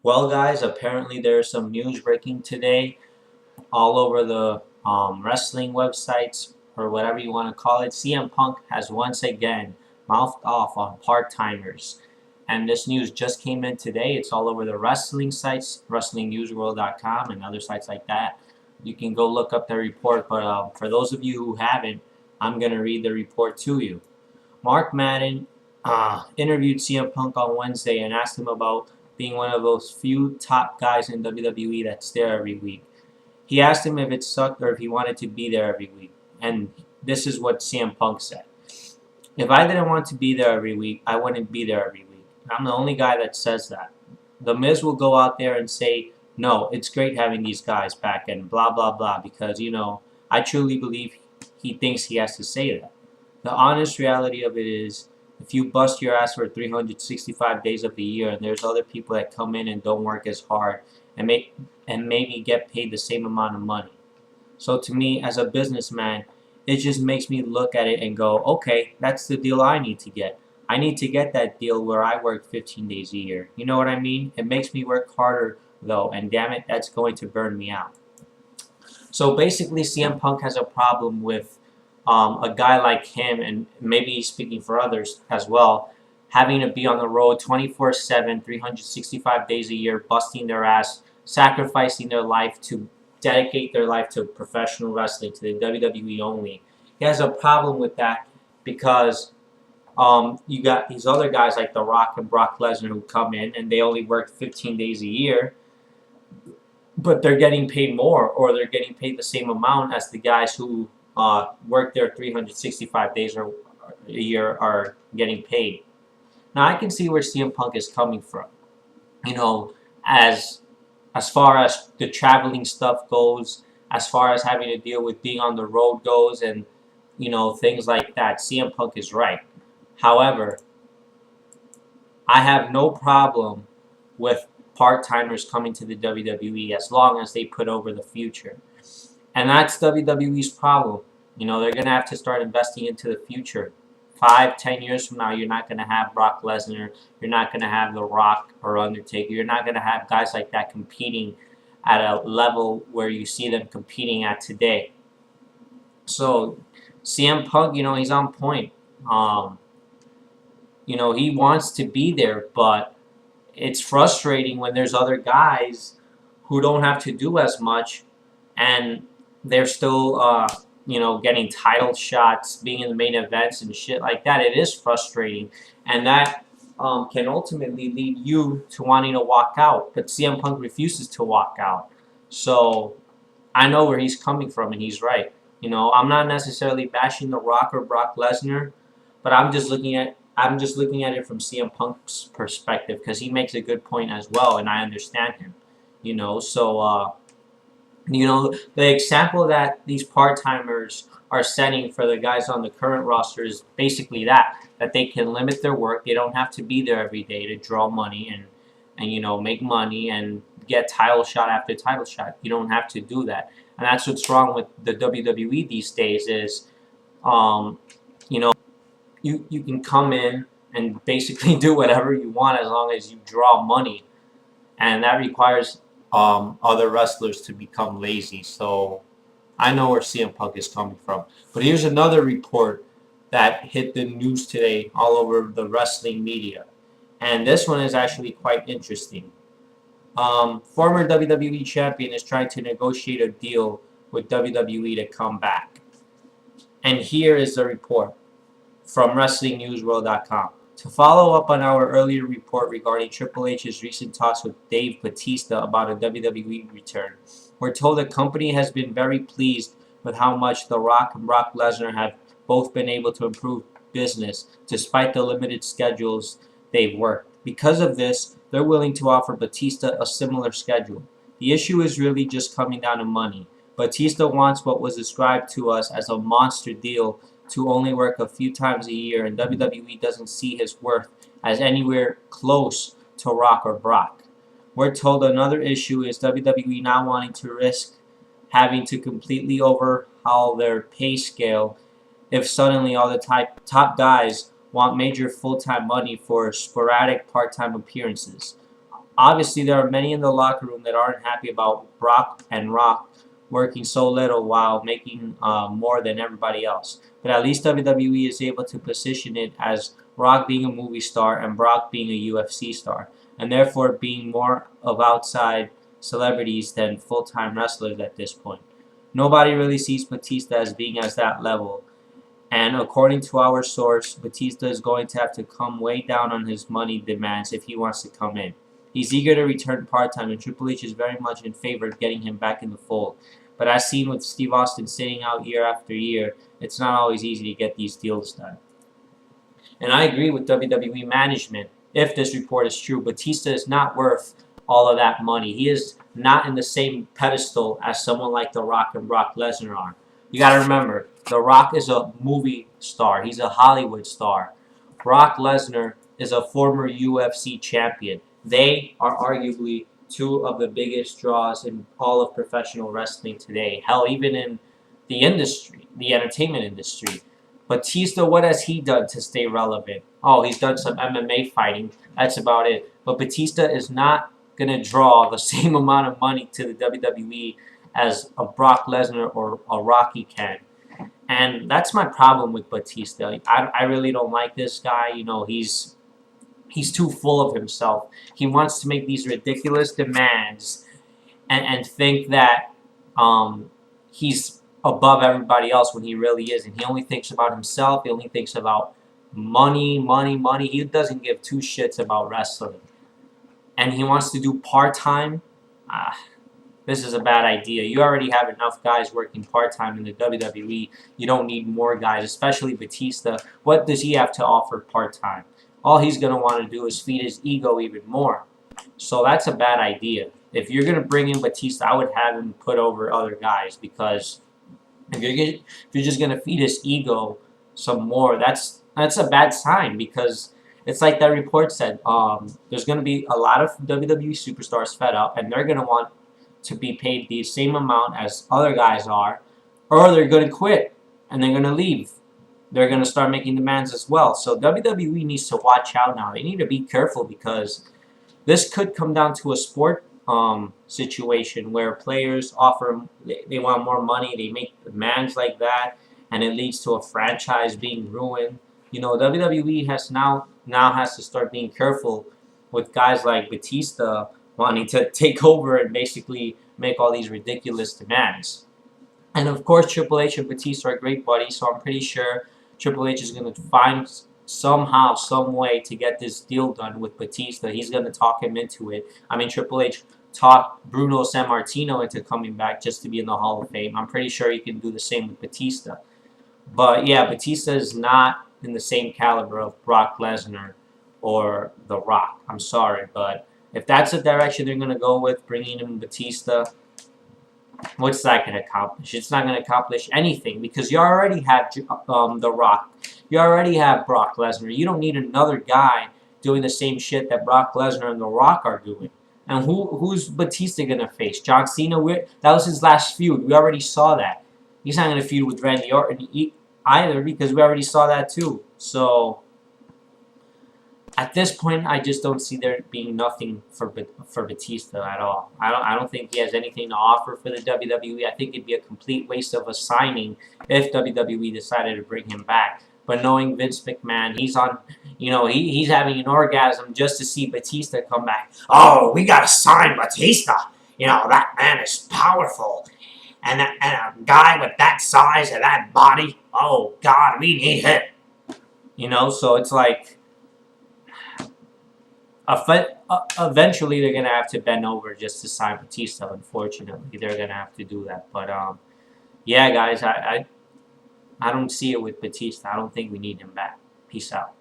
Well, guys, apparently there's some news breaking today all over the wrestling websites or whatever you want to call it. CM Punk has once again mouthed off on part-timers. And this news just came in today. It's all over the wrestling sites, WrestlingNewsWorld.com and other sites like that. You can go look up the report, but for those of you who haven't, I'm going to read the report to you. Mark Madden interviewed CM Punk on Wednesday and asked him about being one of those few top guys in WWE that's there every week. He asked him if it sucked or if he wanted to be there every week. And this is what CM Punk said. If I didn't want to be there every week, I wouldn't be there every week. I'm the only guy that says that. The Miz will go out there and say, no, it's great having these guys back and blah, blah, blah, because, I truly believe he thinks he has to say that. The honest reality of it is, if you bust your ass for 365 days of the year and there's other people that come in and don't work as hard and maybe get paid the same amount of money. So to me, as a businessman, it just makes me look at it and go, okay, that's the deal I need to get. I need to get that deal where I work 15 days a year. You know what I mean? It makes me work harder, though, and damn it, that's going to burn me out. So basically, CM Punk has a problem with a guy like him, and maybe he's speaking for others as well, having to be on the road 24/7, 365 days a year, busting their ass, sacrificing their life to dedicate their life to professional wrestling, to the WWE only. He has a problem with that because you got these other guys like The Rock and Brock Lesnar who come in and they only work 15 days a year, but they're getting paid more, or they're getting paid the same amount as the guys who work there 365 days or a year are getting paid. Now I can see where CM Punk is coming from. You know, as as far as the traveling stuff goes, as far as having to deal with being on the road goes, and things like that. CM Punk is right. However, I have no problem with part-timers coming to the WWE as long as they put over the future. And that's WWE's problem. They're going to have to start investing into the future. 5, 10 years from now, you're not going to have Brock Lesnar. You're not going to have The Rock or Undertaker. You're not going to have guys like that competing at a level where you see them competing at today. So CM Punk, he's on point. He wants to be there, but it's frustrating when there's other guys who don't have to do as much and they're still, getting title shots, being in the main events and shit like that. It is frustrating, and that can ultimately lead you to wanting to walk out. But CM Punk refuses to walk out, so I know where he's coming from, and he's right. I'm not necessarily bashing The Rock or Brock Lesnar, but I'm just looking at it from CM Punk's perspective because he makes a good point as well, and I understand him. So the example that these part-timers are setting for the guys on the current roster is basically that they can limit their work. They don't have to be there every day to draw money and make money and get title shot after title shot. You don't have to do that. And that's what's wrong with the WWE these days is, um, you know, you can come in and basically do whatever you want as long as you draw money, and that requires other wrestlers to become lazy. So I know where CM Punk is coming from. But here's another report that hit the news today all over the wrestling media, and this one is actually quite interesting. Former WWE champion is trying to negotiate a deal with WWE to come back, and here is the report from WrestlingNewsWorld.com. To follow up on our earlier report regarding Triple H's recent talks with Dave Batista about a WWE return, we're told the company has been very pleased with how much The Rock and Brock Lesnar have both been able to improve business despite the limited schedules they've worked. Because of this, they're willing to offer Batista a similar schedule. The issue is really just coming down to money. Batista wants what was described to us as a monster deal to only work a few times a year, and WWE doesn't see his worth as anywhere close to Rock or Brock. We're told another issue is WWE not wanting to risk having to completely overhaul their pay scale if suddenly all the top guys want major full-time money for sporadic part-time appearances. Obviously, there are many in the locker room that aren't happy about Brock and Rock working so little while making more than everybody else. But at least WWE is able to position it as Rock being a movie star and Brock being a UFC star, and therefore being more of outside celebrities than full-time wrestlers at this point. Nobody really sees Batista as being at that level, and according to our source, Batista is going to have to come way down on his money demands if he wants to come in. He's eager to return part-time, and Triple H is very much in favor of getting him back in the fold. But as seen with Steve Austin sitting out year after year, it's not always easy to get these deals done. And I agree with WWE management. If this report is true, Batista is not worth all of that money. He is not in the same pedestal as someone like The Rock and Brock Lesnar are. You got to remember, The Rock is a movie star. He's a Hollywood star. Brock Lesnar is a former UFC champion. They are arguably two of the biggest draws in all of professional wrestling today. Hell, even in the industry, the entertainment industry. Batista, what has he done to stay relevant? Oh, he's done some MMA fighting. That's about it. But Batista is not going to draw the same amount of money to the WWE as a Brock Lesnar or a Rocky can. And that's my problem with Batista. I really don't like this guy. You know, he's too full of himself. He wants to make these ridiculous demands and think that he's above everybody else when he really isn't. He only thinks about himself. He only thinks about money, money, money. He doesn't give two shits about wrestling. And he wants to do part-time. This is a bad idea. You already have enough guys working part-time in the WWE. You don't need more guys, especially Batista. What does he have to offer part-time? All he's going to want to do is feed his ego even more. So that's a bad idea. If you're going to bring in Batista, I would have him put over other guys, because if you're just going to feed his ego some more, that's a bad sign, because it's like that report said. There's going to be a lot of WWE superstars fed up, and they're going to want to be paid the same amount as other guys are, or they're going to quit and they're going to leave. They're going to start making demands as well. So WWE needs to watch out now. They need to be careful, because this could come down to a sport situation where players they want more money, they make demands like that, and it leads to a franchise being ruined. You know, WWE now has to start being careful with guys like Batista wanting to take over and basically make all these ridiculous demands. And of course, Triple H and Batista are great buddies, so I'm pretty sure Triple H is going to find somehow, some way to get this deal done with Batista. He's going to talk him into it. I mean, Triple H talked Bruno Sammartino into coming back just to be in the Hall of Fame. I'm pretty sure he can do the same with Batista. But yeah, Batista is not in the same caliber of Brock Lesnar or The Rock. I'm sorry, but if that's the direction they're going to go with, bringing in Batista, what's that going to accomplish? It's not going to accomplish anything, because you already have The Rock. You already have Brock Lesnar. You don't need another guy doing the same shit that Brock Lesnar and The Rock are doing. And who's Batista going to face? John Cena? That was his last feud. We already saw that. He's not going to feud with Randy Orton either, because we already saw that too. So at this point, I just don't see there being nothing for Batista at all. I don't think he has anything to offer for the WWE. I think it'd be a complete waste of a signing if WWE decided to bring him back. But knowing Vince McMahon, he's on, he's having an orgasm just to see Batista come back. Oh, we gotta sign Batista. That man is powerful. And a guy with that size and that body, oh God, we need him. So it's like, eventually they're going to have to bend over just to sign Batista. Unfortunately, they're going to have to do that. But yeah, guys, I don't see it with Batista. I don't think we need him back. Peace out.